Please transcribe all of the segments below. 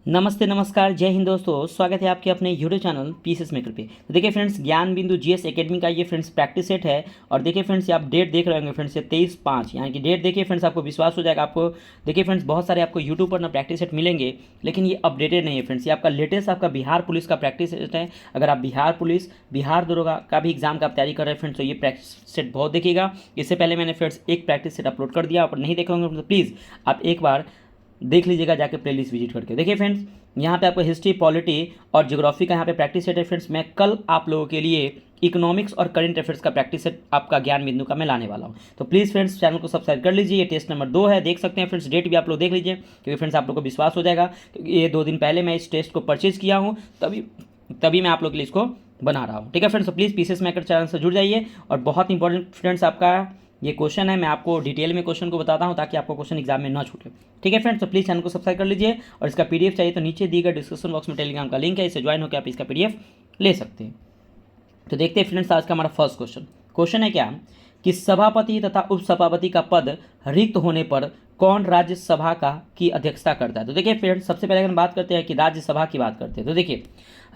नमस्ते नमस्कार जय हिंद दोस्तों, स्वागत है आपके अपने यूट्यूब चैनल पीसीएस मेकर पे। तो देखिए फ्रेंड्स, ज्ञान बिंदु जीएस एकेडमी का ये फ्रेंड्स प्रैक्टिस सेट है। और देखिए फ्रेंड्स, आप डेट देख रहे होंगे फ्रेंड्स, ये 23/5 यानी कि डेट देखिए फ्रेंड्स, आपको विश्वास हो जाएगा। आपको देखिए फ्रेंड्स, बहुत सारे आपको यूट्यूब पर ना प्रैक्टिस सेट मिलेंगे, लेकिन ये अपडेटेड नहीं है फ्रेंड्स। ये आपका लेटेस्ट आपका बिहार पुलिस का प्रैक्टिस सेट है। अगर आप बिहार पुलिस, बिहार दरोगा का भी एग्जाम का आप तैयारी कर रहे हैं फ्रेंड्स, तो ये प्रैक्टिस सेट बहुत देखिएगा। इससे पहले मैंने फ्रेंड्स एक प्रैक्टिस सेट अपलोड कर दिया, और नहीं देखे होंगे तो प्लीज़ आप एक बार देख लीजिएगा जाके प्लेलिस्ट विजिट करके। देखिए फ्रेंड्स, यहाँ पे आपको हिस्ट्री, पॉलिटी और ज्योग्राफी का यहाँ पे प्रैक्टिस सेट है फ्रेंड्स। मैं कल आप लोगों के लिए इकोनॉमिक्स और करंट अफेयर्स का प्रैक्टिस सेट आपका ज्ञान बिंदु का मैं लाने वाला हूँ। तो प्लीज़ फ्रेंड्स, चैनल को सब्सक्राइब कर लीजिए। ये टेस्ट नंबर 2 है, देख सकते हैं फ्रेंड्स। डेट भी आप लोग देख लीजिए, क्योंकि फ्रेंड्स आप लोग को विश्वास हो जाएगा, क्योंकि ये 2 दिन पहले मैं इस टेस्ट को परचेज किया हूँ, तभी मैं आप लोग के लिए इसको बना रहा हूँ। ठीक है फ्रेंड्स, तो प्लीज़ पीसीएस मेकर चैनल से जुड़ जाइए। और बहुत इंपॉर्टेंट फ्रेंड्स आपका ये क्वेश्चन है, मैं आपको डिटेल में क्वेश्चन को बताता हूँ ताकि आपको क्वेश्चन एग्जाम में ना छूटे। ठीक है फ्रेंड्स, तो प्लीज़ चैनल को सब्सक्राइब कर लीजिए। और इसका पीडीएफ चाहिए तो नीचे दिए गए डिस्क्रिप्शन बॉक्स में टेलीग्राम का लिंक है, इससे ज्वाइन होकर आप इसका पीडीएफ ले सकते हैं। तो देखते हैं फ्रेंड्स, आज का हमारा फर्स्ट क्वेश्चन है क्या कि सभापति तथा उपसभापति का पद रिक्त होने पर कौन राज्यसभा का की अध्यक्षता करता है। तो देखिए फ्रेंड्स, सबसे पहले हम बात करते हैं कि राज्यसभा की बात करते हैं। तो देखिए,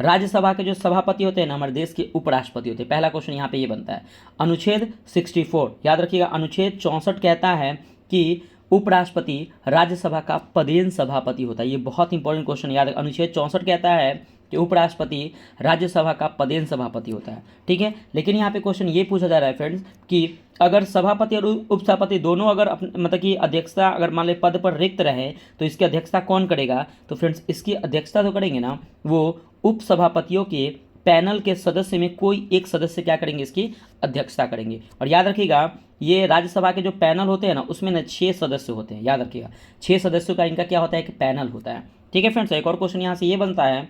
राज्यसभा के जो सभापति होते हैं ना, हमारे देश के उपराष्ट्रपति होते हैं। पहला क्वेश्चन यहाँ पे ये बनता है। अनुच्छेद 64 याद रखिएगा, अनुच्छेद 64 कहता है कि उपराष्ट्रपति राज्यसभा का पदेन सभापति होता है। ये बहुत इंपॉर्टेंट क्वेश्चन याद है। अनुच्छेद 64 कहता है कि उपराष्ट्रपति राज्यसभा का पदेन सभापति होता है। ठीक है, लेकिन यहाँ पे क्वेश्चन ये पूछा जा रहा है फ्रेंड्स कि अगर सभापति और उपसभापति दोनों अगर मतलब कि अध्यक्षता अगर मान लें पद पर रिक्त रहे, तो इसकी अध्यक्षता कौन करेगा। तो फ्रेंड्स, इसकी अध्यक्षता तो करेंगे ना वो उपसभापतियों के पैनल के सदस्य में कोई एक सदस्य क्या करेंगे, इसकी अध्यक्षता करेंगे। और याद रखिएगा, ये राज्यसभा के जो पैनल होते हैं ना, उसमें ना 6 सदस्य होते हैं। याद रखिएगा, 6 सदस्यों का इनका क्या होता है कि पैनल होता है। ठीक है फ्रेंड्स, एक और क्वेश्चन यहाँ से ये बनता है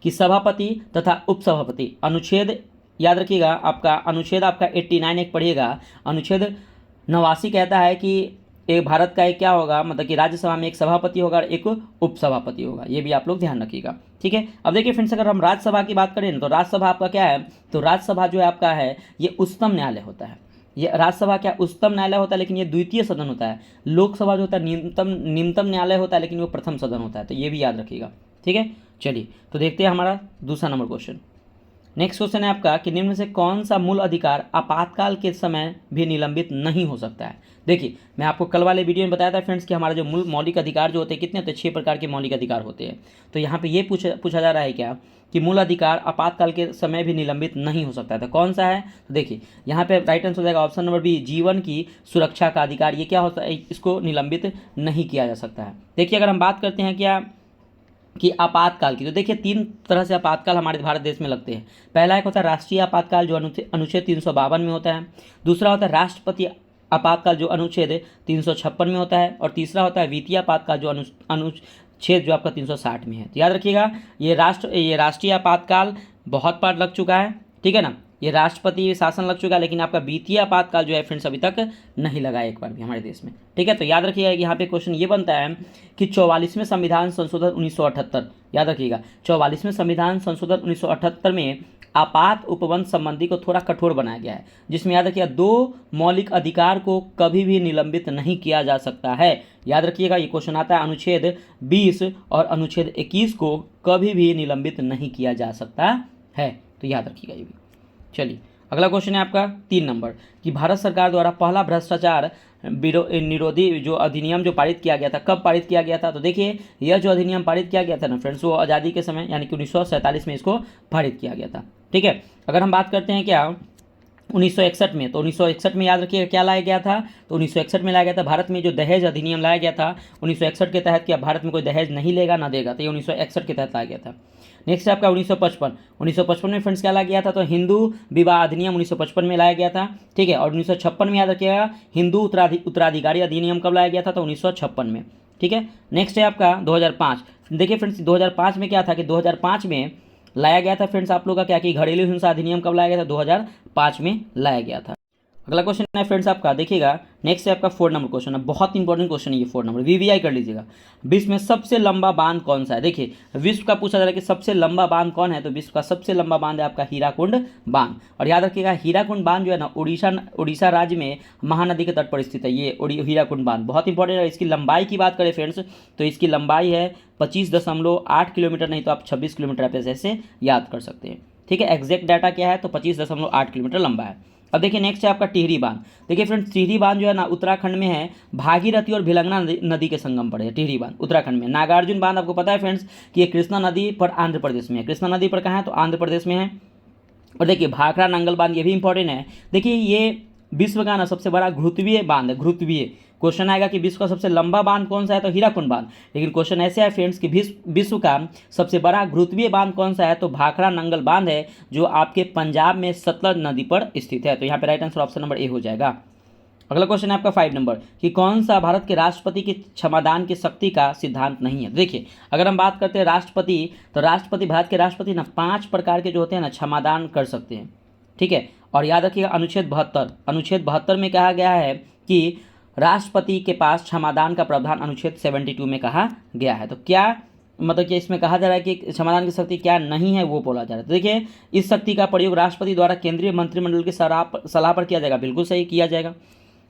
कि सभापति तथा उपसभापति, अनुच्छेद याद रखिएगा, आपका अनुच्छेद आपका 89 एक पढ़िएगा। अनुच्छेद 89 कहता है कि एक भारत का एक क्या होगा, मतलब कि राज्यसभा में एक सभापति होगा और एक उपसभापति होगा। ये भी आप लोग ध्यान रखिएगा। ठीक है, अब देखिए फ्रेंड्स, अगर हम राज्यसभा की बात करें ना, तो राज्यसभा आपका क्या है, तो राज्यसभा जो है आपका है, ये उच्चतम न्यायालय होता है। ये राज्यसभा क्या उच्चतम न्यायालय होता है, लेकिन ये द्वितीय सदन होता है। लोकसभा जो होता है निम्नतम न्यायालय होता है, लेकिन वो प्रथम सदन होता है। तो ये भी याद रखिएगा। ठीक है, चलिए तो देखते हैं हमारा दूसरा नंबर क्वेश्चन। नेक्स्ट क्वेश्चन है आपका कि निम्न में से कौन सा मूल अधिकार आपातकाल के समय भी निलंबित नहीं हो सकता है। देखिए, मैं आपको कल वाले वीडियो में बताया था फ्रेंड्स कि हमारा जो मूल मौलिक अधिकार जो होते हैं कितने होते हैं, 6 प्रकार के मौलिक अधिकार होते हैं। तो यहाँ पे ये पूछा जा रहा है क्या कि मूल अधिकार आपातकाल के समय भी निलंबित नहीं हो सकता है। तो कौन सा है, तो देखिए यहाँ पे राइट आंसर हो जाएगा ऑप्शन नंबर बी, जीवन की सुरक्षा का अधिकार। ये क्या होता है, इसको निलंबित नहीं किया जा सकता है। देखिए, अगर हम बात करते हैं क्या कि आपातकाल की, तो देखिए 3 तरह से आपातकाल हमारे भारत देश में लगते हैं। पहला एक होता है राष्ट्रीय आपातकाल, जो अनुच्छेद 352 में होता है। दूसरा होता है राष्ट्रपति आपातकाल, जो अनुच्छेद 356 में होता है। और तीसरा होता है वित्तीय आपातकाल, जो अनुच्छेद जो आपका 360 में है। तो याद रखिएगा, ये राष्ट्रीय आपातकाल बहुत बार लग चुका है। ठीक है ना, ये राष्ट्रपति शासन लग चुका है, लेकिन आपका वित्तीय आपातकाल जो है फ्रेंड्स अभी तक नहीं लगा एक बार भी हमारे देश में। ठीक है, तो याद रखिएगा यहाँ पे क्वेश्चन ये बनता है कि 44वें संविधान संशोधन 1978, याद रखिएगा 44वें संविधान संशोधन 1978 में आपात उपबंध संबंधी को थोड़ा कठोर बनाया गया है, जिसमें याद रखिएगा 2 मौलिक अधिकार को कभी भी निलंबित नहीं किया जा सकता है। याद रखिएगा, ये क्वेश्चन आता है अनुच्छेद 20 और अनुच्छेद 21 को कभी भी निलंबित नहीं किया जा सकता है। तो याद रखिएगा ये भी। चलिए, अगला क्वेश्चन है आपका 3 नंबर कि भारत सरकार द्वारा पहला भ्रष्टाचार निरोधी जो अधिनियम जो पारित किया गया था, कब पारित किया गया था। तो देखिए, यह जो अधिनियम पारित किया गया था ना फ्रेंड्स, वो आज़ादी के समय यानी कि 1947 में इसको पारित किया गया था। ठीक है, अगर हम बात करते हैं क्या 1961 में, तो 1961 में याद रखिएगा क्या लाया गया था, तो 1961 में लाया गया था भारत में जो दहेज अधिनियम लाया गया था 1961 के तहत, कि अब भारत में कोई दहेज नहीं लेगा ना देगा। तो ये 1961 के तहत लाया गया था। नेक्स्ट है आपका 1955 में फ्रेंड्स क्या लाया गया था, तो हिंदू विवाह अधिनियम 1955 में लाया गया था। ठीक है, और 1956 में याद रखिएगा हिंदू उत्तराधिकारी अधिनियम कब लाया गया था, तो 1956 में। ठीक है, नेक्स्ट है आपका 2005। देखिए फ्रेंड्स, 2005 में क्या था कि 2005 में लाया गया था फ्रेंड्स आप लोग का क्या कि घरेलू हिंसा अधिनियम कब लाया गया था, 2005 में लाया गया था। अगला क्वेश्चन है फ्रेंड्स आपका, देखिएगा नेक्स्ट है आपका 4 नंबर क्वेश्चन है, बहुत इंपॉर्टेंट क्वेश्चन है ये 4 नंबर, वीवीआई कर लीजिएगा। विश्व में सबसे लंबा बांध कौन सा है? देखिए विश्व का पूछा जा रहा है कि सबसे लंबा बांध कौन है, तो विश्व का सबसे लंबा बांध है आपका हीराकुंड बांध। और याद रखिएगा हीराकुंड बांध जो है ना उड़ीसा राज्य में महानदी के तट पर स्थित है, ये हीराकुंड बांध बहुत इंपॉर्टेंट है। इसकी लंबाई की बात करें फ्रेंड्स तो इसकी लंबाई है 25.8 किलोमीटर, नहीं तो आप 26 किलोमीटर आप ऐसे याद कर सकते हैं। ठीक है, एग्जैक्ट डाटा क्या है तो 25.8 किलोमीटर लंबा है। अब देखिए नेक्स्ट है आपका टिहरी बांध। देखिए फ्रेंड्स टिहरी बांध जो है ना उत्तराखंड में है, भागीरथी और भिलंगना नदी के संगम पर है टिहरी बांध उत्तराखंड में। नागार्जुन बांध आपको पता है फ्रेंड्स कि ये कृष्णा नदी पर आंध्र प्रदेश में है, कृष्णा नदी पर कहाँ है तो आंध्र प्रदेश में है। और देखिए भाखड़ा नंगल बांध ये भी इंपॉर्टेंट है। देखिए ये विश्व का ना सबसे बड़ा घृतवीय बांध है, घृतवीय। क्वेश्चन आएगा कि विश्व का सबसे लंबा बांध कौन सा है तो हीराकुंड बांध, लेकिन क्वेश्चन ऐसे है फ्रेंड्स कि विश्व का सबसे बड़ा घृतवीय बांध कौन सा है तो भाखड़ा नंगल बांध है, जो आपके पंजाब में सतलज नदी पर स्थित है। तो यहाँ पे right answer option number A हो जाएगा। अगला क्वेश्चन है आपका 5 नंबर कि कौन सा भारत के राष्ट्रपति के क्षमादान की शक्ति का सिद्धांत नहीं है। देखिए अगर हम बात करते हैं राष्ट्रपति, तो राष्ट्रपति भारत के राष्ट्रपति ना 5 प्रकार के जो होते हैं ना क्षमादान कर सकते हैं। ठीक है, और याद रखिएगा अनुच्छेद 72 में कहा गया है कि राष्ट्रपति के पास क्षमादान का प्रावधान अनुच्छेद 72 में कहा गया है। तो क्या मतलब कि इसमें कहा जा रहा है कि क्षमादान की शक्ति क्या नहीं है वो बोला जा रहा है। तो देखिए इस शक्ति का प्रयोग राष्ट्रपति द्वारा केंद्रीय मंत्रिमंडल की सलाह पर किया जाएगा, बिल्कुल सही किया जाएगा।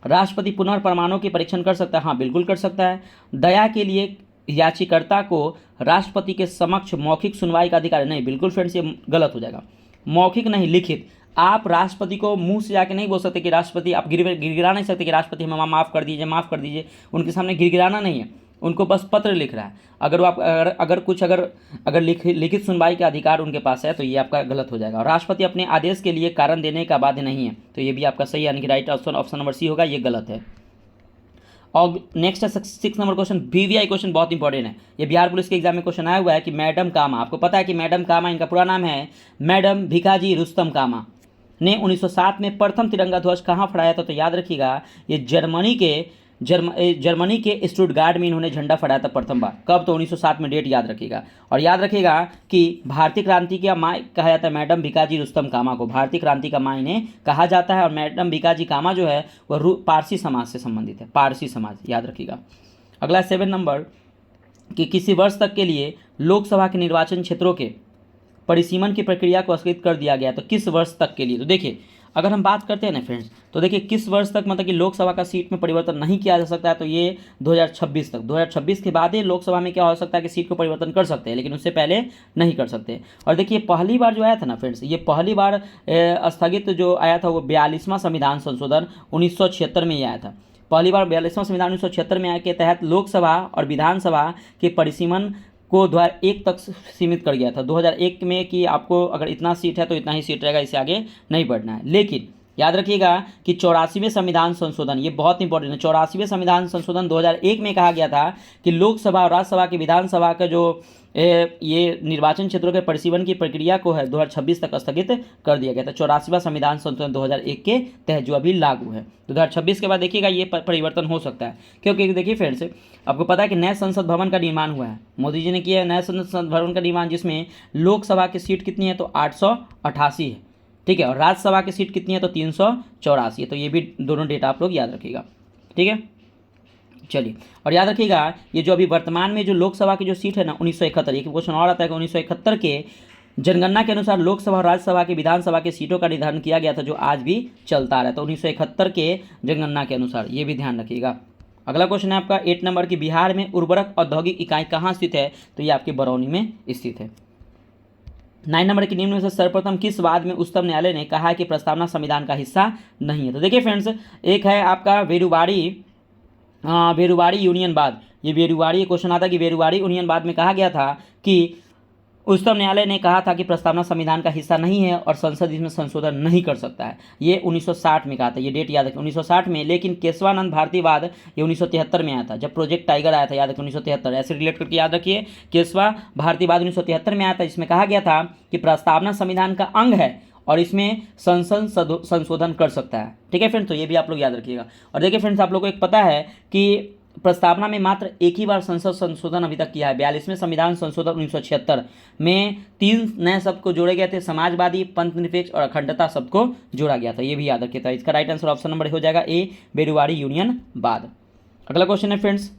राष्ट्रपति पुनर्प्रमाणों की परीक्षण कर सकता है, हाँ बिल्कुल कर सकता है। दया के लिए याचिकर्ता को राष्ट्रपति के समक्ष मौखिक सुनवाई का अधिकार है, नहीं बिल्कुल फ्रेंड्स ये गलत हो जाएगा। मौखिक नहीं लिखित, आप राष्ट्रपति को मुंह से जाके नहीं बोल सकते कि राष्ट्रपति, आप गिड़गिड़ा नहीं सकते कि राष्ट्रपति हमें माफ़ कर दीजिए, माफ़ कर दीजिए। उनके सामने गिड़गिड़ाना नहीं है, उनको बस पत्र लिख रहा है। अगर लिखित सुनवाई का अधिकार उनके पास है तो ये आपका गलत हो जाएगा। और राष्ट्रपति अपने आदेश के लिए कारण देने का बाध्य नहीं है, तो ये भी आपका सही यानी कि राइट ऑप्शन नंबर सी होगा, ये गलत है। और नेक्स्ट है 6 नंबर क्वेश्चन, वीवीआई क्वेश्चन बहुत इंपॉर्टेंट है, ये बिहार पुलिस के एग्जाम में क्वेश्चन आया हुआ है कि मैडम कामा, आपको पता है कि मैडम कामा इनका पूरा नाम है मैडम भिकाजी रुस्तम कामा, ने 1907 में प्रथम तिरंगा ध्वज कहाँ फहराया था तो याद रखिएगा ये जर्मनी के स्टुटगार्ट में इन्होंने झंडा फहराया था प्रथम बार। कब तो 1907 में, डेट याद रखिएगा। और याद रखिएगा कि भारतीय क्रांति का माँ कहा जाता है मैडम भिकाजी रुस्तम कामा को, भारतीय क्रांति का माँ इन्हें कहा जाता है। और मैडम भिकाजी कामा जो है वह पारसी समाज से संबंधित है, पारसी समाज, याद रखिएगा। अगला 7 नंबर कि किसी वर्ष तक के लिए लोकसभा के निर्वाचन क्षेत्रों के परिसीमन की प्रक्रिया को स्थगित कर दिया गया, तो किस वर्ष तक के लिए। तो देखिए अगर हम बात करते हैं ना फ्रेंड्स तो देखिए किस वर्ष तक मतलब कि लोकसभा का सीट में परिवर्तन नहीं किया जा सकता है तो ये 2026 तक, 2026 के बाद ही लोकसभा में क्या हो सकता है कि सीट को परिवर्तन कर सकते हैं, लेकिन उससे पहले नहीं कर सकते। और देखिए पहली बार जो आया था ना फ्रेंड्स, ये पहली बार स्थगित जो आया था वो 42वां संविधान संशोधन 1976 में ही आया था। पहली बार 42वां संविधान 1976 में आने के तहत लोकसभा और विधानसभा के परिसीमन को 2001 तक सीमित कर गया था 2001 में कि आपको अगर इतना सीट है तो इतना ही सीट रहेगा, इससे आगे नहीं बढ़ना है। लेकिन याद रखिएगा कि 84वें संविधान संशोधन, ये बहुत इंपॉर्टेंट है, 84वें संविधान संशोधन 2001 में कहा गया था कि लोकसभा और राज्यसभा की विधानसभा का जो ये निर्वाचन क्षेत्रों के परिसीमन की प्रक्रिया को है 2026 तक स्थगित कर दिया गया था। 84वां संविधान संशोधन 2001 के तहत जो अभी लागू है। 2026 के बाद देखिएगा ये परिवर्तन हो सकता है, क्योंकि देखिए फ्रेंड्स आपको पता है कि नए संसद भवन का निर्माण हुआ है, मोदी जी ने किया है नए संसद भवन का निर्माण, जिसमें लोकसभा की सीट कितनी है तो 888 है, ठीक है, और राज्यसभा की सीट कितनी है तो 384 है। तो ये भी दोनों डेटा आप लोग याद रखिएगा, ठीक है। चलिए, और याद रखिएगा ये जो अभी वर्तमान में जो लोकसभा की जो सीट है ना 1971, एक क्वेश्चन और आता है कि 1971 के जनगणना के अनुसार लोकसभा और राज्यसभा की विधानसभा के सीटों का निर्धारण किया गया था, जो आज भी चलता आ रहा है। तो 1971 के जनगणना के अनुसार, ये भी ध्यान रखिएगा। अगला क्वेश्चन है आपका 8 नंबर की बिहार में उर्वरक औद्योगिक इकाई कहाँ स्थित है, तो ये आपके बरौनी में स्थित है। 9 नंबर की निम्न में से सर्वप्रथम किस वाद में उच्चतम न्यायालय ने कहा है कि प्रस्तावना संविधान का हिस्सा नहीं है। तो देखिए फ्रेंड्स, एक है आपका वेरुवाड़ी यूनियनवाद, ये वेरुवाड़ी क्वेश्चन आता है कि वेरुवाड़ी यूनियनवाद में कहा गया था कि उच्चतम न्यायालय ने कहा था कि प्रस्तावना संविधान का हिस्सा नहीं है और संसद इसमें संशोधन नहीं कर सकता है। ये 1960 में कहा था, ये डेट याद रखें 1960 में। लेकिन केशवानंद भारतीवाद ये 1973 में आया था, जब प्रोजेक्ट टाइगर आया था, याद रखें 1973, ऐसे रिलेट करके याद रखिए। केशवा भारतीवाद 1973 में आया था, इसमें कहा गया था कि प्रस्तावना संविधान का अंग है और इसमें संसद संशोधन कर सकता है, ठीक है फ्रेंड्स। तो ये भी आप लोग याद रखिएगा। और देखिए फ्रेंड्स, आप लोग को एक पता है कि प्रस्तावना में मात्र एक ही बार संसद संशोधन अभी तक किया है। 42वें संविधान संशोधन 1976 में 3 नए शब्द को जोड़े गए थे, समाजवादी, पंथ निरपेक्ष और अखंडता शब्द को जोड़ा गया था। ये भी याद रखिए था। इसका राइट आंसर ऑप्शन नंबर हो जाएगा ए, बेरुवाड़ी यूनियन बाद। अगला क्वेश्चन है फ्रेंड्स,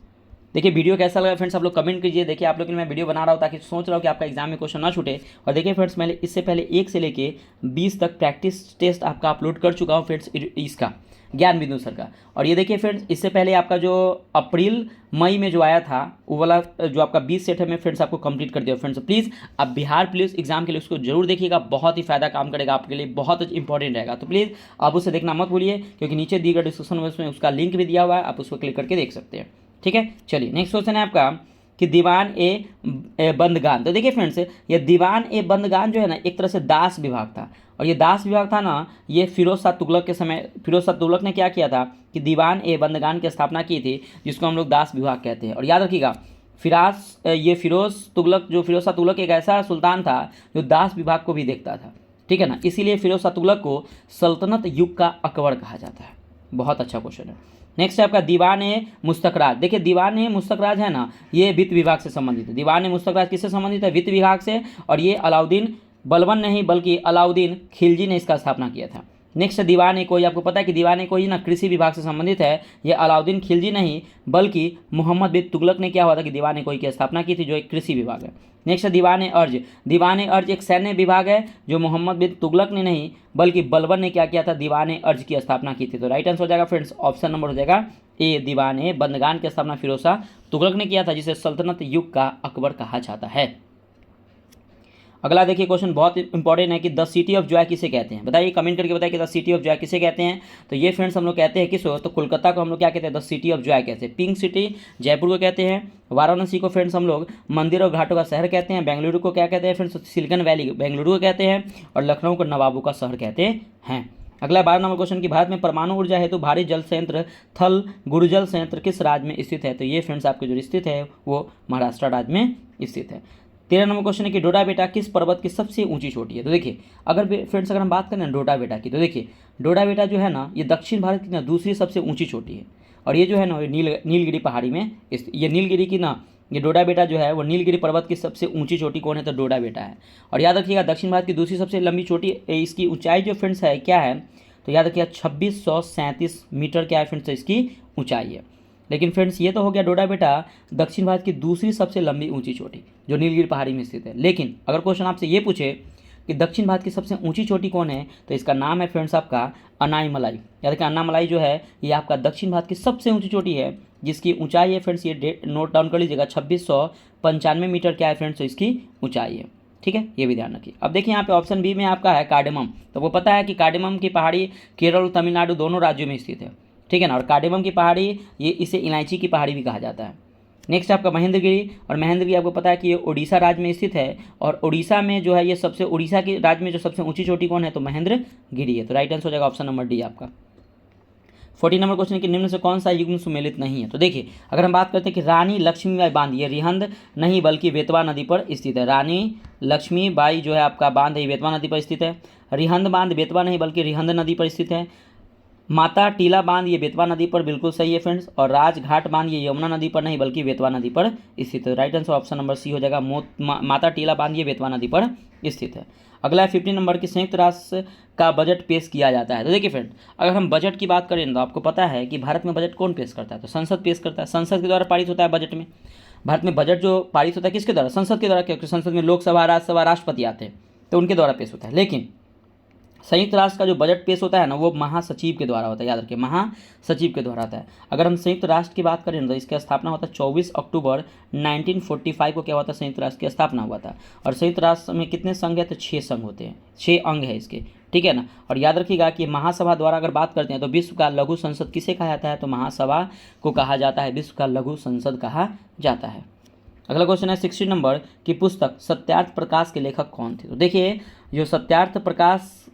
देखिए वीडियो कैसा लगा फ्रेंड्स आप लोग कमेंट कीजिए। देखिए आप लोग के लिए मैं वीडियो बना रहा हूँ ताकि सोच रहा हूँ कि आपका एग्जाम में क्वेश्चन ना छूटे। और देखिए फ्रेंड्स मैंने इससे पहले 1 से लेके 20 तक प्रैक्टिस टेस्ट आपका अपलोड कर चुका हूँ फ्रेंड्स, इसका ज्ञान बिंदु सर का। और ये देखिए फ्रेंड्स इससे पहले आपका जो अप्रैल मई में जो आया था वो वाला जो आपका 20 सेट है मैं फ्रेंड्स आपको कंप्लीट कर दिया फ्रेंड्स। प्लीज़ आप बिहार पुलिस एग्जाम के लिए उसको जरूर देखिएगा, बहुत ही फायदा काम करेगा आपके लिए, बहुत इंपॉर्टेंट रहेगा। तो प्लीज़ आप उसे देखना मत भूलिए, क्योंकि नीचे दिए गए डिस्क्रिप्शन बॉक्स में उसका लिंक भी दिया हुआ है, आप उसको क्लिक करके देख सकते हैं। ठीक है, चलिए नेक्स्ट क्वेश्चन है आपका कि दीवान ए बंदगान। तो देखिए फ्रेंड्स ये दीवान ए बंदगान जो है ना एक तरह से दास विभाग था। और ये दास विभाग था ना, ये फिरोज शाह तुगलक के समय फिरोज शाह तुगलक ने क्या किया था कि दीवान ए बंदगान की स्थापना की थी, जिसको हम लोग दास विभाग कहते हैं। और याद रखिएगा फिरोज शाह तुगलक एक ऐसा सुल्तान था जो दास विभाग को भी देखता था। ठीक है ना, इसीलिए फिरोज शाह तुगलक को सल्तनत युग का अकबर कहा जाता है। बहुत अच्छा क्वेश्चन है। नेक्स्ट है आपका दीवान ए मुस्तकराज। देखिए दीवान ए मुस्तकराज है ना, ये वित्त विभाग से संबंधित है। दीवान ए मुस्तकराज किससे संबंधित है? वित्त विभाग से। और ये अलाउद्दीन बलबन नहीं बल्कि अलाउद्दीन खिलजी ने इसका स्थापना किया था। नेक्स्ट दीवान ए कोई, आपको पता है कि दीवान ए कोई ना कृषि विभाग से संबंधित है। ये अलाउद्दीन खिलजी नहीं बल्कि मोहम्मद बिन तुगलक ने क्या हुआ था कि दीवान ए कोई की स्थापना की थी, जो एक कृषि विभाग है। नेक्स्ट दीवान ए अर्ज। दीवान ए अर्ज एक सैन्य विभाग है, जो मोहम्मद बिन तुगलक ने नहीं बल्कि बलबन ने क्या किया था, दीवान ए अर्ज की स्थापना की थी। तो राइट आंसर हो जाएगा फ्रेंड्स ऑप्शन नंबर हो जाएगा ए, दीवान ए बंदगान की स्थापना फिरोज शाह तुगलक ने किया था, जिसे सल्तनत युग का अकबर कहा जाता है। अगला देखिए क्वेश्चन बहुत इंपॉर्टेंट है कि द सिटी ऑफ जॉय किसे कहते हैं? बताइए, कमेंट करके बताइए कि द सिटी ऑफ जॉय किसे कहते हैं। तो ये फ्रेंड्स हम लोग कहते हैं किसको, तो कोलकाता को हम लोग क्या कहते हैं, द सिटी ऑफ जॉय कहते हैं। पिंक सिटी जयपुर को कहते हैं। वाराणसी को फ्रेंड्स हम लोग मंदिर और घाटों का शहर कहते हैं। बेंगलुरु को क्या कहते हैं फ्रेंड्स, सिलिकॉन वैली बेंगलुरु को कहते हैं। और लखनऊ को नवाबों का शहर कहते हैं। अगला 12 नंबर क्वेश्चन कि भारत में परमाणु ऊर्जा हेतु भारी जल संयंत्र थल गुरुजल संयंत्र किस राज्य में स्थित है? तो ये फ्रेंड्स आपके जो स्थित है वो महाराष्ट्र राज्य में स्थित है। 13 नंबर क्वेश्चन है कि डोडा बेटा किस पर्वत की सबसे ऊंची चोटी है? तो देखिए अगर हम बात करें ना डोडा बेटा की, तो देखिए डोडा बेटा जो है ना ये दक्षिण भारत की ना दूसरी सबसे ऊंची चोटी है। और ये जो है ना नीलगिरी पहाड़ी में ये नीलगिरी की ना ये डोडा बेटा जो है वो नीलगिरी पर्वत की सबसे ऊंची चोटी कौन है? तो डोडा बेटा है। और याद रखिएगा दक्षिण भारत की दूसरी सबसे लंबी चोटी, इसकी ऊंचाई जो फ्रेंड्स है क्या है, तो याद रखिएगा 2637 मीटर क्या है फ्रेंड्स इसकी ऊंचाई है। लेकिन फ्रेंड्स ये तो हो गया डोडा बेटा दक्षिण भारत की दूसरी सबसे लंबी ऊंची चोटी जो नीलगिरी पहाड़ी में स्थित है। लेकिन अगर क्वेश्चन आपसे ये पूछे कि दक्षिण भारत की सबसे ऊंची चोटी कौन है, तो इसका नाम है फ्रेंड्स आपका अनाईमलाई। याद रखिए अन्नामलाई जो है ये आपका दक्षिण भारत की सबसे ऊंची चोटी है, जिसकी ऊंचाई है फ्रेंड्स ये नोट डाउन कर लीजिएगा 2695 मीटर क्या है फ्रेंड्स, तो इसकी ऊंचाई है। ठीक है, ये भी ध्यान रखिए। अब देखिए यहाँ पे ऑप्शन बी में आपका है कार्डेमम। तो वो पता है कि कार्डेमम की पहाड़ी केरल और तमिलनाडु दोनों राज्यों में स्थित है। ठीक है ना, और कार्डेमम की पहाड़ी ये इसे इलायची की पहाड़ी भी कहा जाता है। नेक्स्ट आपका महेंद्रगिरी। और महेंद्रगिरी आपको पता है कि ये उड़ीसा राज्य में स्थित है। और उड़ीसा में जो है ये सबसे उड़ीसा के राज्य में जो सबसे ऊंची चोटी कौन है, तो महेंद्रगिरी है। तो राइट आंसर हो जाएगा ऑप्शन नंबर डी आपका। 14 नंबर क्वेश्चन है कि निम्न से कौन सा युग्म सुमेलित नहीं है? तो देखिए अगर हम बात करते हैं कि रानी लक्ष्मीबाई बांध, ये रिहंद नहीं बल्कि बेतवा नदी पर स्थित है। रानी लक्ष्मीबाई जो है आपका बांध है बेतवा नदी पर स्थित है। रिहंद बांध बेतवा नहीं बल्कि रिहंद नदी पर स्थित है। माता टीला बांध ये बेतवा नदी पर बिल्कुल सही है फ्रेंड्स। और राजघाट बांध ये यमुना नदी पर नहीं बल्कि बेतवा नदी पर स्थित है। Right answer option number C हो जाएगा। माता टीला बांध ये बेतवा नदी पर स्थित है। अगला है 15 नंबर की संयुक्त राष्ट्र का बजट पेश किया जाता है। तो देखिए फ्रेंड अगर हम बजट की बात करें तो आपको पता है कि भारत में बजट कौन पेश करता है, तो संसद पेश करता है। संसद के द्वारा पारित होता है बजट में। भारत में बजट जो पारित होता है किसके द्वारा? संसद के द्वारा, क्योंकि संसद में लोकसभा राज्यसभा राष्ट्रपति आते हैं तो उनके द्वारा पेश होता है। लेकिन संयुक्त राष्ट्र का जो बजट पेश होता है ना वो महासचिव के द्वारा होता है। याद रखिए महासचिव के द्वारा होता है। अगर हम संयुक्त राष्ट्र की बात करें तो इसकी स्थापना होता है 24 अक्टूबर 1945 को क्या हुआ था, संयुक्त राष्ट्र की स्थापना हुआ था। और संयुक्त राष्ट्र में कितने संघ है, तो 6 संघ होते हैं, 6 अंग है इसके। ठीक है ना। और याद रखिएगा कि महासभा द्वारा अगर बात करते हैं तो विश्व का लघु संसद किसे कहा जाता है, तो महासभा को कहा जाता है, विश्व का लघु संसद कहा जाता है। अगला क्वेश्चन है 16 नंबर की पुस्तक सत्यार्थ प्रकाश के लेखक कौन थे? तो देखिए जो सत्यार्थ प्रकाश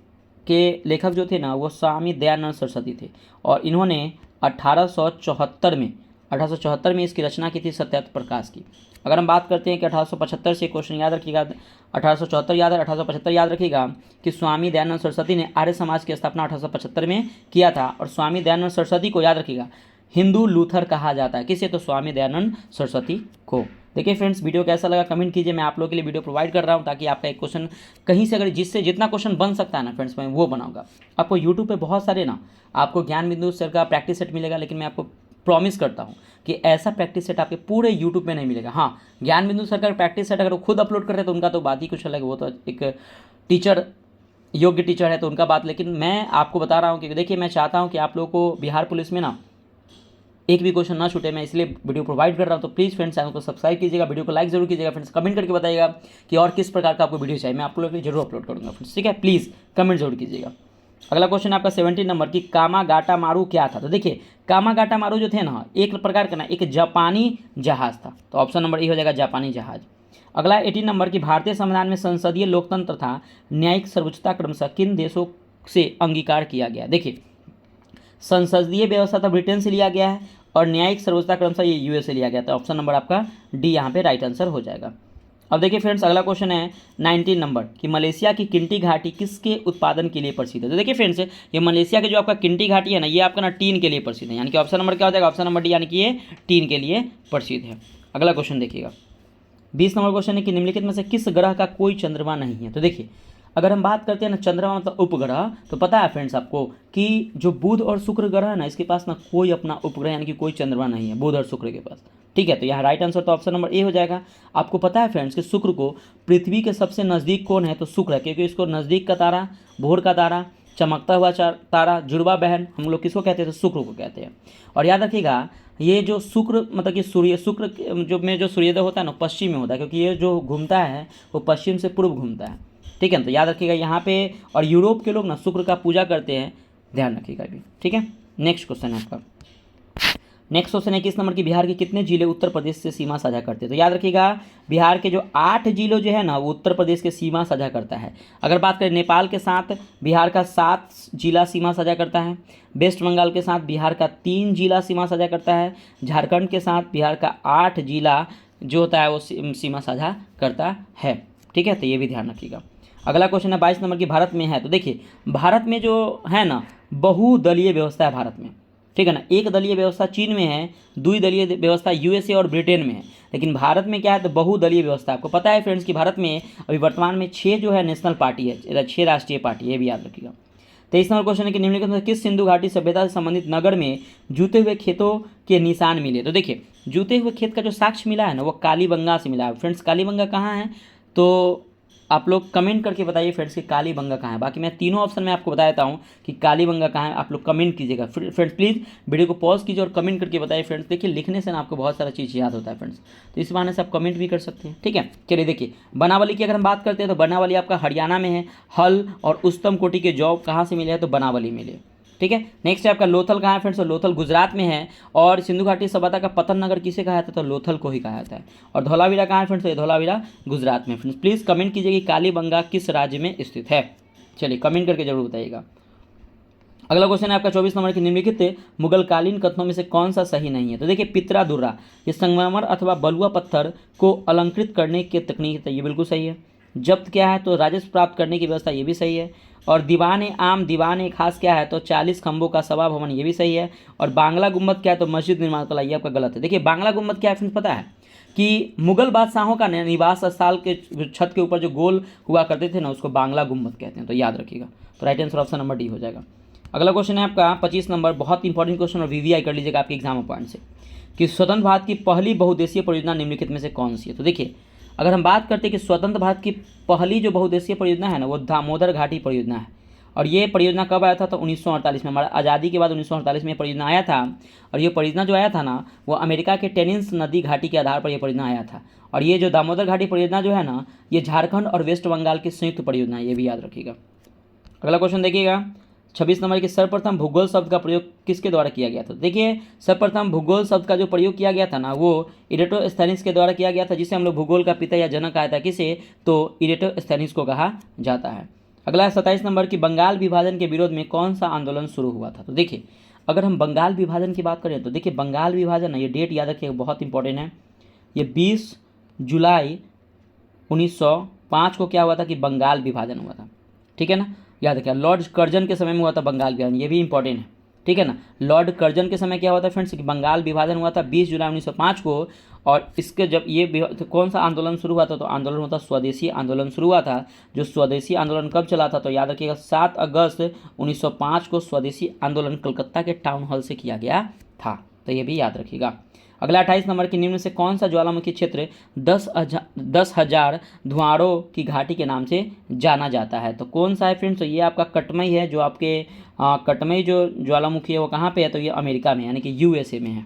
के लेखक जो थे ना वो स्वामी दयानंद सरस्वती थे। और इन्होंने 1874 में इसकी रचना की थी सत्यार्थ प्रकाश की। अगर हम बात करते हैं कि 1875 से, क्वेश्चन याद रखिएगा 1874 याद है, 1875 याद रखिएगा कि स्वामी दयानंद सरस्वती ने आर्य समाज की स्थापना 1875 में किया था। और स्वामी दयानंद सरस्वती को याद रखिएगा हिंदू लूथर कहा जाता है? किसे? तो स्वामी दयानंद सरस्वती को। देखिए फ्रेंड्स, वीडियो कैसा लगा कमेंट कीजिए। मैं आप लोगों के लिए वीडियो प्रोवाइड कर रहा हूँ ताकि आपका एक क्वेश्चन कहीं से अगर जिससे जितना क्वेश्चन बन सकता है ना फ्रेंड्स, मैं वो बनाऊंगा। आपको यूट्यूब पे बहुत सारे ना आपको ज्ञान बिंदु सर का प्रैक्टिस सेट मिलेगा, लेकिन मैं आपको प्रॉमिस करता हूँ कि ऐसा प्रैक्टिस सेट आपके पूरे यूट्यूब में नहीं मिलेगा। हाँ, ज्ञान बिंदु सर का प्रैक्टिस सेट अगर वो खुद अपलोड कर रहे हैं तो उनका तो बात ही कुछ अलग है, वो तो एक टीचर, योग्य टीचर है तो उनका बात। लेकिन मैं आपको बता रहा हूँ कि देखिए, मैं चाहता हूँ कि आप लोगों को बिहार पुलिस में ना एक भी क्वेश्चन ना छूटे, मैं इसलिए वीडियो प्रोवाइड कर रहा हूँ। तो प्लीज़ फ्रेंड्स चैनल को सब्सक्राइब कीजिएगा, वीडियो को लाइक जरूर कीजिएगा फ्रेंड्स, कमेंट करके बताइएगा कि और किस प्रकार का आपको वीडियो चाहिए, मैं आप लोगों के लिए जरूर अपलोड करूँगा फ्रेंड्स, ठीक है। प्लीज़ कमेंट जरूर कीजिएगा। अगला क्वेश्चन आपका 17 नंबर की कामागाटा मारू क्या था? तो देखिए, कामागाटा मारू जो थे ना, एक प्रकार का ना एक जापानी जहाज था, तो ऑप्शन नंबर ए हो जाएगा जापानी जहाज। अगला 18 नंबर की भारतीय संविधान में संसदीय लोकतंत्र तथा न्यायिक सर्वोच्चता क्रमशः किन देशों से अंगीकार किया गया? देखिए, संसदीय व्यवस्था तो ब्रिटेन से लिया गया है और न्यायिक सर्वोच्चता क्रमशः ये यूएस से लिया गया था। ऑप्शन नंबर आपका डी यहाँ पे राइट आंसर हो जाएगा। अब देखिए फ्रेंड्स, अगला क्वेश्चन है 19 नंबर कि मलेशिया की किंटी घाटी किसके उत्पादन के लिए प्रसिद्ध है? तो देखिए फ्रेंड्स, ये मलेशिया के जो आपका किंटी घाटी है ना, ये आपका ना टीन के लिए प्रसिद्ध है, यानी कि ऑप्शन नंबर क्या हो जाएगा? ऑप्शन नंबर डी, यानी कि ये टीन के लिए प्रसिद्ध है। अगला क्वेश्चन देखिएगा, 20 नंबर क्वेश्चन है कि निम्नलिखित में से किस ग्रह का कोई चंद्रमा नहीं है? तो देखिए, अगर हम बात करते हैं ना चंद्रमा मतलब उपग्रह, तो पता है फ्रेंड्स आपको कि जो बुध और शुक्र ग्रह है ना, इसके पास ना कोई अपना उपग्रह यानी कि कोई चंद्रमा नहीं है बुध और शुक्र के पास, ठीक है। तो यहाँ राइट आंसर तो ऑप्शन नंबर ए हो जाएगा। आपको पता है फ्रेंड्स कि शुक्र को पृथ्वी के सबसे नज़दीक कौन है? तो शुक्र है, क्योंकि इसको नज़दीक का तारा, भोर का तारा, चमकता हुआ तारा, जुड़वा बहन, हम लोग किसको कहते हैं? तो शुक्र को कहते हैं। और याद रखिएगा, ये जो शुक्र मतलब कि शुक्र जो में जो सूर्योदय होता है ना, पश्चिम में होता है, क्योंकि ये जो घूमता है वो पश्चिम से पूर्व घूमता है, ठीक है। तो याद रखिएगा यहाँ पे, और यूरोप के लोग ना शुक्र का पूजा करते हैं, ध्यान रखिएगा अभी, ठीक है। नेक्स्ट क्वेश्चन है आपका, नेक्स्ट क्वेश्चन है 21 नंबर की भारत के कितने जिले उत्तर प्रदेश से सीमा साझा करते हैं? तो याद रखिएगा, बिहार के जो 8 जिलों जो है ना, वो उत्तर प्रदेश के सीमा साझा करता है। अगर बात करें नेपाल के साथ बिहार का 7 जिला सीमा साझा करता है, वेस्ट बंगाल के साथ बिहार का 3 जिला सीमा साझा करता है, झारखंड के साथ बिहार का 8 जिला जो होता है वो सीमा साझा करता है, ठीक है। तो ये भी ध्यान रखिएगा। अगला क्वेश्चन है 22 नंबर की भारत में है, तो देखिए भारत में जो है ना बहुदलीय व्यवस्था है भारत में, ठीक है ना। एक दलीय व्यवस्था चीन में है, द्विदलीय व्यवस्था यूएसए और ब्रिटेन में है, लेकिन भारत में क्या है? तो बहुदलीय व्यवस्था। आपको पता है फ्रेंड्स कि भारत में अभी वर्तमान में 6 जो है नेशनल पार्टी है, 6 राष्ट्रीय पार्टी है, भी याद रखिएगा। 23 नंबर क्वेश्चन है कि निम्नलिखित में किस सिंधु घाटी सभ्यता से संबंधित नगर में जूते हुए खेतों के निशान मिले? तो देखिए, जूते हुए खेत का जो साक्ष्य मिला है ना, वो कालीबंगा से मिला है। फ्रेंड्स, कालीबंगा कहाँ है? तो आप लोग कमेंट करके बताइए फ्रेंड्स कि कालीबंगा कहाँ है। बाकी मैं तीनों ऑप्शन में आपको बता देता हूँ कि कालीबंगा कहाँ है, आप लोग कमेंट कीजिएगा फ्रेंड्स। प्लीज़ वीडियो को पॉज कीजिए और कमेंट करके बताइए फ्रेंड्स। देखिए, लिखने से ना आपको बहुत सारा चीज़ याद होता है फ्रेंड्स, तो इस बहाने से आप कमेंट भी कर सकते हैं, ठीक है। चलिए देखिए, बनावली की अगर हम बात करते हैं तो बनावली आपका हरियाणा में है। हल और उत्तम कोटि के जॉब कहाँ से मिले हैं? तो बनावली मिले, ठीक है। नेक्स्ट है आपका लोथल कहाँ है फ्रेंड्स? तो लोथल गुजरात में है। और सिंधु घाटी सभ्यता का पतन नगर किसे कहा जाता है? तो लोथल को ही कहा जाता है। और धौलावीरा कहाँ है फ्रेंड्स? तो ये धौलावीरा गुजरात में। फ्रेंड्स प्लीज़ कमेंट कीजिए कि कालीबंगा किस राज्य में स्थित है। चलिए कमेंट करके जरूर बताइएगा। अगला क्वेश्चन है आपका 24 नंबर की निम्नलिखित मुगलकालीन कथनों में से कौन सा सही नहीं है? तो देखिए, पित्रा दुर्रा ये संगमरमर अथवा बलुआ पत्थर को अलंकृत करने की तकनीक है, ये बिल्कुल सही है। जब्त क्या है? तो राजस्व प्राप्त करने की व्यवस्था, ये भी सही है। और दीवान आम दीवान खास क्या है? तो 40 खंभों का सभा भवन, ये भी सही है। और बांग्ला गुम्बद क्या है? तो मस्जिद निर्माण कला, ये आपका गलत है। देखिए, बांग्ला गुम्बद क्या है फ्रेंड्स पता है कि मुगल बादशाहों का निवास स्थल के छत के ऊपर जो गोल हुआ करते थे ना, उसको बांग्ला गुम्बद कहते हैं, तो याद रखिएगा। तो right answer option number D हो जाएगा। अगला क्वेश्चन है आपका 25 नंबर, बहुत इंपॉर्टेंट क्वेश्चन और वीवीआई कर लीजिएगा आपके एग्जाम पॉइंट से, कि स्वतंत्र भारत की पहली बहुउद्देशीय परियोजना निम्नलिखित में से कौन सी है? तो देखिए, अगर हम बात करते हैं कि स्वतंत्र भारत की पहली जो बहुउद्देशीय परियोजना है ना, वो दामोदर घाटी परियोजना है। और ये परियोजना कब आया था? तो 1948 में, हमारा आज़ादी के बाद 1948 में ये परियोजना आया था। और ये परियोजना जो आया था ना, वो अमेरिका के टेनिस नदी घाटी के आधार पर यह परियोजना आया था। और ये जो दामोदर घाटी परियोजना जो है ना, ये झारखंड और वेस्ट बंगाल की संयुक्त परियोजना है, ये भी याद रखिएगा। अगला क्वेश्चन देखिएगा 26 नंबर के, सर्वप्रथम भूगोल शब्द का प्रयोग किसके द्वारा किया गया था? देखिए, सर्वप्रथम भूगोल शब्द का जो प्रयोग किया गया था ना, वो इरेटोस्थेनिस के द्वारा किया गया था, जिसे हम लोग भूगोल का पिता या जनक कहा था। किसे? तो इरेटोस्थेनिस को कहा जाता है। अगला 27 नंबर की, बंगाल विभाजन के विरोध में कौन सा आंदोलन शुरू हुआ था? तो देखिए, अगर हम बंगाल विभाजन की बात करें तो देखिए, बंगाल विभाजन है, ये डेट याद रखिएगा, बहुत इंपॉर्टेंट है। ये 20 जुलाई 1905 को क्या हुआ था कि बंगाल विभाजन हुआ था, ठीक है ना, याद रखिएगा। लॉर्ड कर्जन के समय में हुआ था बंगाल विभाजन, ये भी इंपॉर्टेंट है, ठीक है ना। लॉर्ड कर्जन के समय क्या हुआ था फ्रेंड्स कि बंगाल विभाजन हुआ था 20 जुलाई 1905 को, और इसके जब ये तो कौन सा आंदोलन शुरू हुआ था, तो आंदोलन होता स्वदेशी आंदोलन शुरू हुआ था। जो स्वदेशी आंदोलन कब चला था, तो याद रखिएगा 7 अगस्त 1905 को स्वदेशी आंदोलन कलकत्ता के टाउन हॉल से किया गया था, तो ये भी याद रखिएगा। अगला 28 नंबर की, निम्न से कौन सा ज्वालामुखी क्षेत्र 10,000 धुआंरों की घाटी के नाम से जाना जाता है, तो कौन सा है फ्रेंड्स, तो ये आपका कटमई है। जो आपके कटमई जो ज्वालामुखी है वो कहाँ पे है, तो ये अमेरिका में यानी कि यूएसए में है।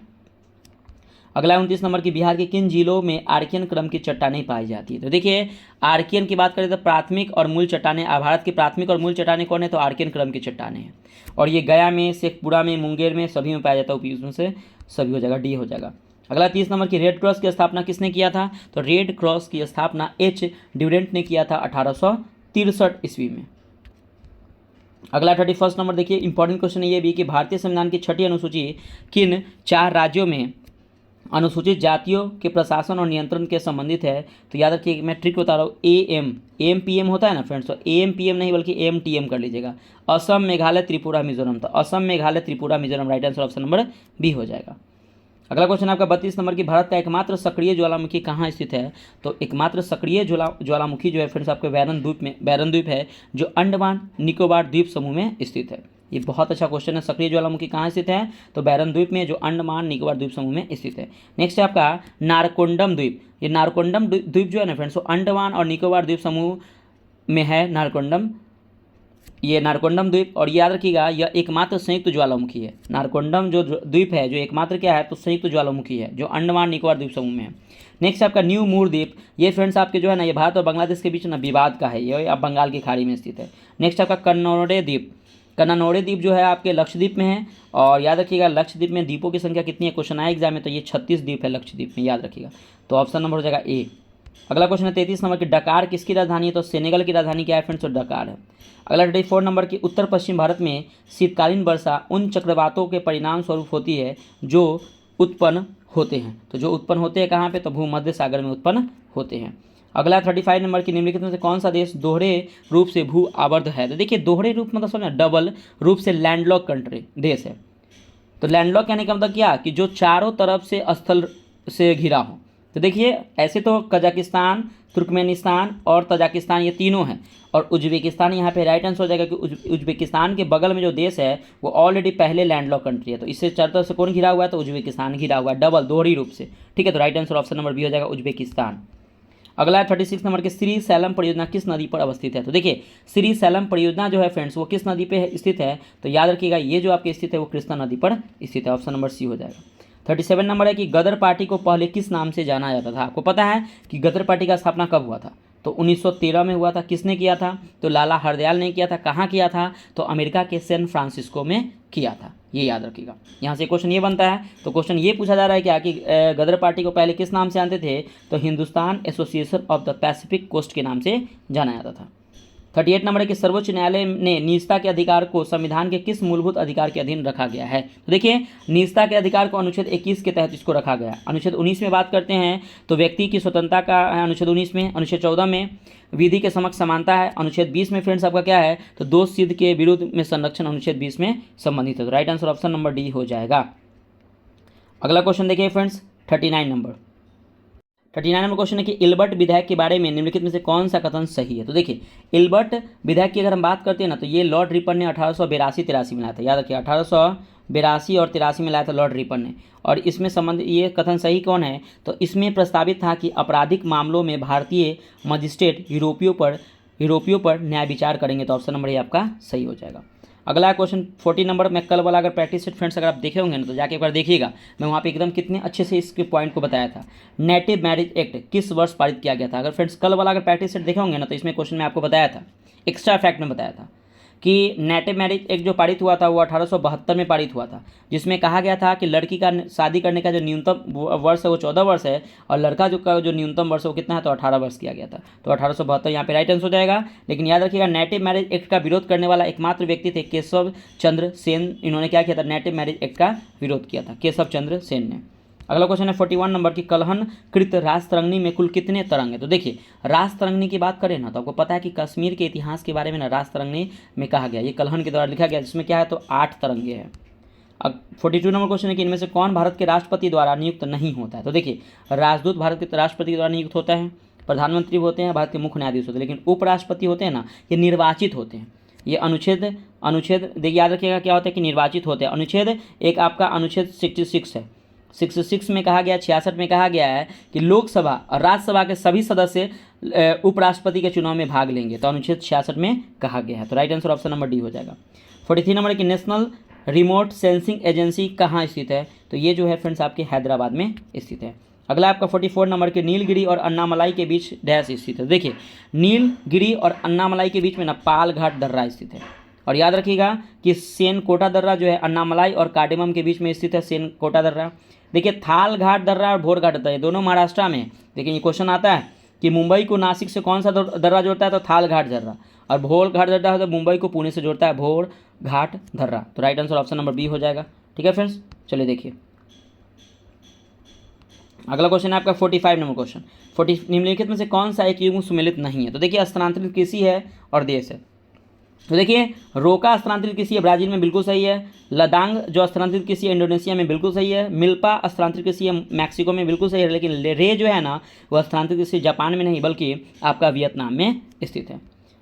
अगला 29 नंबर की, बिहार के किन जिलों में आर्कियन क्रम की चट्टानें पाई जाती है, तो देखिए आर्कियन की बात करें तो प्राथमिक और मूल चट्टानें, भारत की प्राथमिक और मूल चट्टानें कौन है, तो आर्कियन क्रम की चट्टानें हैं, और ये गया में, शेखपुरा में, मुंगेर में, सभी में पाया जाता है। उसमें से सभी हो जाएगा, डी हो जाएगा। अगला 30 नंबर की, रेड क्रॉस की स्थापना किसने किया था, तो रेड क्रॉस की स्थापना एच ड्यूरेंट ने किया था 1863 ईस्वी में। अगला 31 नंबर देखिए, इंपॉर्टेंट क्वेश्चन ये भी कि भारतीय संविधान की 6ठी अनुसूची किन 4 राज्यों में अनुसूचित जातियों के प्रशासन और नियंत्रण के संबंधित है, तो याद रखिए मैं ट्रिक बता रहा हूँ, एम पी एम होता है ना फ्रेंड्स, तो एम पी एम नहीं बल्कि AMTM कर लीजिएगा। असम, मेघालय, त्रिपुरा, मिजोरम, तो Assam, Meghalaya, Tripura, Mizoram, right answer option number B हो जाएगा। अगला क्वेश्चन आपका 32 नंबर की, भारत का एकमात्र सक्रिय ज्वालामुखी कहाँ स्थित है, तो एकमात्र सक्रिय ज्वालामुखी जो है फ्रेंड्स आपके बैरन द्वीप है, जो अंडमान निकोबार द्वीप समूह में स्थित है। ये बहुत अच्छा क्वेश्चन है, सक्रिय ज्वालामुखी कहाँ स्थित है, तो बैरन द्वीप में, जो अंडमान निकोबार द्वीप समूह में स्थित है। नेक्स्ट है आपका नारकोंडम द्वीप। ये नारकोंडम द्वीप जो है ना फ्रेंड्स, वो अंडमान और निकोबार द्वीप समूह में है ये नारकोंडम द्वीप, और याद रखिएगा यह एकमात्र संयुक्त ज्वालामुखी है। नारकोंडम जो द्वीप है, जो एकमात्र क्या है, तो संयुक्त ज्वालामुखी है, जो अंडमान निकोबार द्वीप समूह में है। नेक्स्ट आपका न्यू मूर द्वीप, ये फ्रेंड्स आपके जो है ना, ये भारत और बांग्लादेश के बीच ना विवाद का है, ये अब बंगाल की खाड़ी में स्थित है। नेक्स्ट आपका कन्नौड़े द्वीप जो है आपके लक्षद्वीप में है, और याद रखिएगा लक्षद्वीप में द्वीपों की संख्या कितनी है, क्वेश्चन आया एग्जाम में, तो ये 36 द्वीप है लक्षद्वीप में, याद रखिएगा, तो ऑप्शन नंबर हो जाएगा ए। अगला क्वेश्चन है 33 नंबर की, डकार किसकी राजधानी है, तो सेनेगल की राजधानी क्या है फ्रेंड्स, तो डकार है। अगला 34 नंबर की, उत्तर पश्चिम भारत में शीतकालीन वर्षा उन चक्रवातों के परिणाम स्वरूप होती है जो उत्पन्न होते हैं, तो जो उत्पन्न होते हैं कहाँ पे, तो भूमध्य सागर में उत्पन्न होते हैं। अगला 35 नंबर की, निम्नलिखित में से कौन सा देश दोहरे रूप से भू आवर्त है, तो देखिए दोहरे रूप मतलब समझना, डबल रूप से लैंडलॉक कंट्री देश है। तो लैंडलॉक कहने का मतलब क्या, कि जो चारों तरफ से स्थल से घिरा हो। तो देखिए ऐसे तो कजाकिस्तान, तुर्कमेनिस्तान और तजाकिस्तान ये तीनों हैं, और उज्बेकिस्तान यहाँ पे राइट आंसर हो जाएगा, कि उज्बेकिस्तान के बगल में जो देश है वो ऑलरेडी पहले लैंडलॉक कंट्री है, तो इससे चारों तरफ से कौन घिरा हुआ है, तो उज्बेकिस्तान घिरा हुआ है, डबल दोहरी रूप से, ठीक है, तो right answer option number B हो जाएगा उज्बेकिस्तान। अगला 36 नंबर के, श्री सैलम परियोजना किस नदी पर अवस्थित है, तो देखिए श्री सैलम परियोजना जो है फ्रेंड्स वो किस नदी पे स्थित है, तो याद रखिएगा ये जो आपके स्थित है वो कृष्णा नदी पर स्थित है, ऑप्शन नंबर सी हो जाएगा। 37 नंबर है कि गदर पार्टी को पहले किस नाम से जाना जाता था, आपको पता है कि गदर पार्टी का स्थापना कब हुआ था, तो 1913 में हुआ था। किसने किया था, तो लाला हरदयाल ने किया था। कहाँ किया था, तो अमेरिका के सैन फ्रांसिस्को में किया था, ये याद रखिएगा। यहाँ से क्वेश्चन ये बनता है, तो क्वेश्चन ये पूछा जा रहा है क्या कि गदर पार्टी को पहले किस नाम से जानते थे, तो Hindustan association of the Pacific coast के नाम से जाना जाता था। 38 नंबर है कि सर्वोच्च न्यायालय ने निजता के अधिकार को संविधान के किस मूलभूत अधिकार के अधीन रखा गया है, तो देखिए निजता के अधिकार को अनुच्छेद 21 के तहत इसको रखा गया। अनुच्छेद 19 में बात करते हैं तो व्यक्ति की स्वतंत्रता का है अनुच्छेद 19 में। अनुच्छेद 14 में विधि के समक्ष समानता है। अनुच्छेद 20 में फ्रेंड्स आपका क्या है, तो दोष सिद्ध के विरुद्ध में संरक्षण अनुच्छेद 20 में संबंधित है, तो right answer option number D हो जाएगा। अगला क्वेश्चन देखिए फ्रेंड्स 39 नंबर क्वेश्चन है कि इल्बर्ट विधेयक के बारे में निम्नलिखित में से कौन सा कथन सही है, तो देखिए इल्बर्ट विधेयक की अगर हम बात करते हैं ना, तो ये लॉर्ड रिपन ने 1882-83 में लाया था, याद रखिए 1882 और 83 में लाया था लॉर्ड रिपन ने। और इसमें संबंध ये कथन सही कौन है, तो इसमें प्रस्तावित था कि आपराधिक मामलों में भारतीय मजिस्ट्रेट यूरोपियों पर न्याय विचार करेंगे, तो ऑप्शन नंबर ये आपका सही हो जाएगा। अगला क्वेश्चन 40 नंबर में कल वाला अगर प्रैक्टिस सेट फ्रेंड्स अगर आप देखे होंगे ना, तो जाके एक बार देखिएगा, मैं वहाँ पे एकदम कितने अच्छे से इसके पॉइंट को बताया था। नेटिव मैरिज एक्ट किस वर्ष पारित किया गया था, अगर फ्रेंड्स कल वाला अगर प्रैक्टिस सेट देखे होंगे ना, तो इसमें क्वेश्चन में आपको बताया था, एक्स्ट्रा फैक्ट में बताया था कि नेटिव मैरिज एक्ट जो पारित हुआ था वो 1872 में पारित हुआ था, जिसमें कहा गया था कि लड़की का शादी करने का जो न्यूनतम वर्ष है वो 14 वर्ष है, और लड़का जो न्यूनतम वर्ष है वो कितना है, तो 18 वर्ष किया गया था, तो 1872 यहाँ पे राइट आंसर हो जाएगा। लेकिन याद रखिएगा नेटिव मैरिज एक्ट का विरोध करने वाला एकमात्र व्यक्ति थे केशव चंद्र सेन। इन्होंने क्या किया था, नेटिव मैरिज एक्ट का विरोध किया था, केशव चंद्र सेन ने। अगला क्वेश्चन है 41 नंबर की, कलहन कृत रास तरंगनी में कुल कितने तरंग है, तो देखिए रास तरंगनी की बात करें ना, तो आपको पता है कि कश्मीर के इतिहास के बारे में ना रास तरंगनी में कहा गया, ये कलहन के द्वारा लिखा गया, जिसमें क्या है, तो 8 तरंगे हैं। अब 42 नंबर क्वेश्चन है कि इनमें से कौन भारत के राष्ट्रपति द्वारा नियुक्त नहीं होता है। तो देखिए, राजदूत भारत के राष्ट्रपति द्वारा नियुक्त होता है, प्रधानमंत्री होते हैं, भारत के मुख्य न्यायाधीश होते हैं, लेकिन उपराष्ट्रपति होते हैं ना, ये निर्वाचित होते हैं। ये अनुच्छेद देखिए याद रखिएगा क्या होता है कि निर्वाचित होते हैं। अनुच्छेद एक आपका अनुच्छेद 66 है। 66 में कहा गया, 66 में कहा गया है कि लोकसभा और राज्यसभा के सभी सदस्य उपराष्ट्रपति के चुनाव में भाग लेंगे। तो अनुच्छेद 66 में कहा गया है। तो right answer option number D हो जाएगा। 43 नंबर की नेशनल रिमोट सेंसिंग एजेंसी कहाँ स्थित है। तो ये जो है फ्रेंड्स आपके हैदराबाद में स्थित है। अगला आपका 44 नंबर के नीलगिरी और अन्नामलाई के बीच डैश स्थित है। देखिए, नीलगिरी और अन्नामलाई के बीच में ना पालघाट दर्रा स्थित है। और याद रखिएगा कि सेनकोटा दर्रा जो है अन्नामलाई और कार्डेमम के बीच में स्थित है, सेनकोटा दर्रा। देखिए, थालघाट दर्रा और भोरघाट दर्रा, दोनों महाराष्ट्र में। देखिए, ये क्वेश्चन आता है कि मुंबई को नासिक से कौन सा दर्रा जोड़ता है, तो थालघाट दर्रा। और भोरघाट दर्रा है तो मुंबई को पुणे से जोड़ता है, भोरघाट दर्रा। तो right answer option number B हो जाएगा। ठीक है फ्रेंड्स, चलिए देखिए अगला क्वेश्चन है आपका 45 नंबर क्वेश्चन। निम्नलिखित में से कौन सा एक युग्म सुमेलित नहीं है। तो देखिए, स्थानांतरित कृषि है और देश है। तो देखिए, रोका स्थानांतरित कृषि है, ब्राजील में, बिल्कुल सही है। लदांग जो स्थानांतरित कृषि है इंडोनेशिया में, बिल्कुल सही है। मिल्पा स्थानांतरित कृषि है मैक्सिको में, बिल्कुल सही है। लेकिन रे जो है ना, वह स्थानांतरित कृषि जापान में नहीं बल्कि आपका वियतनाम में स्थित है।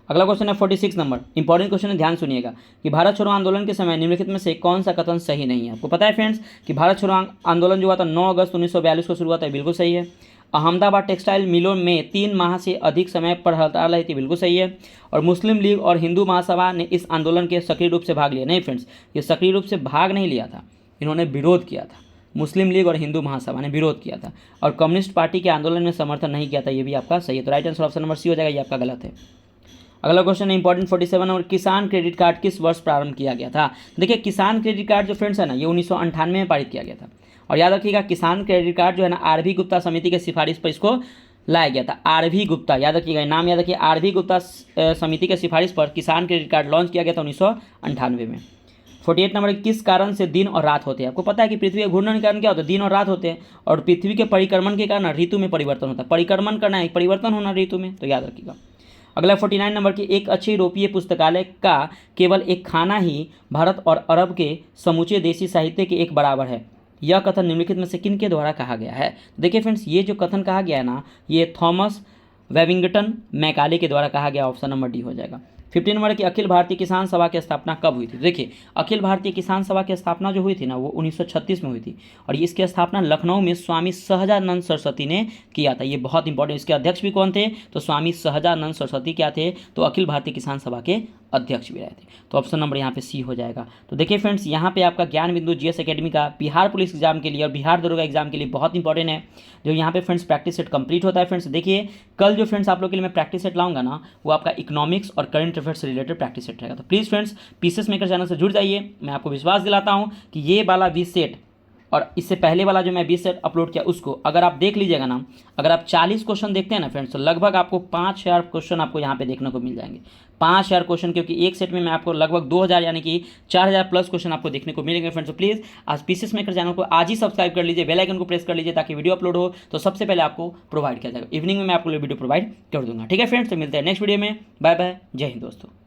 अगला क्वेश्चन है 46 नंबर, इंपॉर्टेंट क्वेश्चन है, ध्यान सुनिएगा कि भारत छोड़ो आंदोलन के समय निम्नलिखित में से कौन सा कथन सही नहीं है। आपको पता है फ्रेंड्स कि भारत छोड़ो आंदोलन जो हुआ था 9 अगस्त 1942 को शुरू हुआ था, बिल्कुल सही है। अहमदाबाद टेक्सटाइल मिलों में 3 माह से अधिक समय पर हड़ताल रही थी, बिल्कुल सही है। और मुस्लिम लीग और हिंदू महासभा ने इस आंदोलन के सक्रिय रूप से भाग लिया। नहीं फ्रेंड्स, ये सक्रिय रूप से भाग नहीं लिया था, इन्होंने विरोध किया था। मुस्लिम लीग और हिंदू महासभा ने विरोध किया था और कम्युनिस्ट पार्टी के आंदोलन में समर्थन नहीं किया था। ये भी आपका सही है। तो right answer option number C हो जाएगा, ये आपका गलत है। अगला क्वेश्चन है इंपॉर्टेंट 47 नंबर, किसान क्रेडिट कार्ड किस वर्ष प्रारंभ किया गया था। देखिए, किसान क्रेडिट कार्ड जो फ्रेंड्स है ना, ये 1998 में पारित किया गया था। और याद रखिएगा, किसान क्रेडिट कार्ड जो है ना, आर.वी. गुप्ता समिति के सिफारिश पर इसको लाया गया था। आर.वी. गुप्ता, याद रखिएगा, नाम याद रखिए, आर.वी. गुप्ता समिति के सिफारिश पर किसान क्रेडिट कार्ड लॉन्च किया गया था 1998 में। 48 नंबर, किस कारण से दिन और रात होते हैं। आपको पता है कि पृथ्वी के घूर्णन के कारण क्या होता है, दिन और रात होते हैं। और पृथ्वी के परिक्रमण के कारण ऋतु में परिवर्तन होता है। परिक्रमण करना है, परिवर्तन होना ऋतु में, तो याद रखिएगा। अगला 49 नंबर की, एक अच्छी यूरोपीय पुस्तकालय का केवल एक खाना ही भारत और अरब के समूचे देशी साहित्य के एक बराबर है। यह कथन निम्नलिखित में से किन के द्वारा कहा गया है। देखिए फ्रेंड्स, ये जो कथन कहा गया है ना, ये थॉमस वेबिंगटन मैकाले के द्वारा कहा गया। ऑप्शन नंबर डी हो जाएगा। 15 नंबर की, अखिल भारतीय किसान सभा की स्थापना कब हुई थी। देखिए, अखिल भारतीय किसान सभा की स्थापना जो हुई थी ना, वो 1936 में हुई थी। और इसकी स्थापना लखनऊ में स्वामी सहजानंद सरस्वती ने किया था। ये बहुत इंपॉर्टेंट, इसके अध्यक्ष भी कौन थे, तो स्वामी सहजानंद सरस्वती क्या थे, तो अखिल भारतीय किसान सभा के अध्यक्ष भी रहे थे। तो ऑप्शन नंबर यहाँ पे सी हो जाएगा। तो देखिए फ्रेंड्स, यहाँ पे आपका ज्ञान बिंदु जीएस एकेडमी का बिहार पुलिस एग्जाम के लिए और बिहार दरोगा एग्जाम के लिए बहुत इंपॉर्टेंट है। जो यहाँ पे फ्रेंड्स प्रैक्टिस सेट कंप्लीट होता है। फ्रेंड्स देखिए, कल जो फ्रेंड्स आप लोग के लिए मैं प्रैक्टिस सेट लाऊंगा ना, वो आपका इकोनॉमिक्स और करंट अफेयर्स से रिलेटेड प्रैक्टिस सेट रहेगा। तो please friends pieces maker channel से जुड़ जाइए। मैं आपको विश्वास दिलाता हूँ कि ये वाला 20 सेट और इससे पहले वाला जो मैं 20 सेट अपलोड किया उसको अगर आप देख लीजिएगा ना, अगर आप 40 क्वेश्चन देखते हैं ना फ्रेंड्स, तो लगभग आपको 5000 क्वेश्चन आपको यहाँ पे देखने को मिल जाएंगे। 5000 क्वेश्चन, क्योंकि एक सेट में मैं आपको लगभग 2000 यानी कि 4000 प्लस क्वेश्चन आपको देखने को मिलेंगे फ्रेंड्स। तो प्लीज़ आज पीसेस मेकर चैनल को आज ही सब्सक्राइब कर लीजिए, बेल आइकन को प्रेस कर लीजिए ताकि वीडियो अपलोड हो तो सबसे पहले आपको प्रोवाइड किया जाएगा। इवनिंग में मैं आपको वीडियो प्रोवाइड कर दूंगा। ठीक है फ्रेंड्स, तो मिलते हैं नेक्स्ट वीडियो में। बाय बाय, जय हिंद दोस्तों।